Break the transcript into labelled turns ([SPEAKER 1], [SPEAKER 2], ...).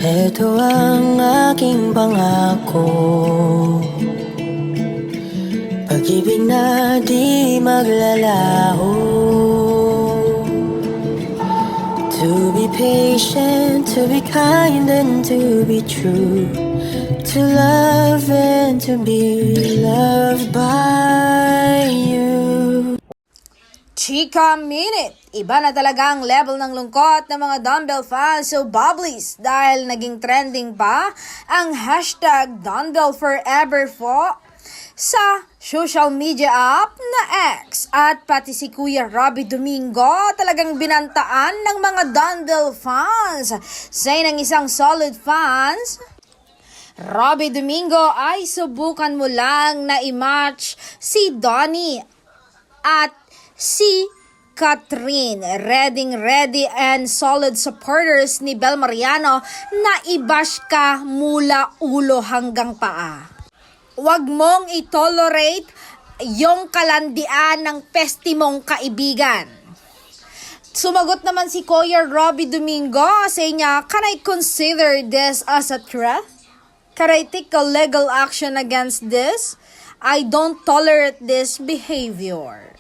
[SPEAKER 1] Ito ang aking pangako, pag-ibig na di maglalaho. To be patient, to be kind and to be true, to love and to be loved by you.
[SPEAKER 2] Chika Minute! Iba na talaga ang level ng lungkot ng mga Donbell fans o Bubblies dahil naging trending pa ang hashtag Donbell Forever sa social media app na X. At pati si Kuya Robby Domingo talagang binantaan ng mga Donbell fans. Say ng isang solid fans, Robby Domingo ay subukan mo lang na i-match si Donnie at si Catherine. Ready and solid supporters ni Bel Mariano na i-bash ka mula ulo hanggang paa. Huwag mong i-tolerate yung kalandian ng pesti mong kaibigan. Sumagot naman si Kuya Robby Domingo, say niya, "Can I consider this as a threat? Can I take a legal action against this? I don't tolerate this behavior."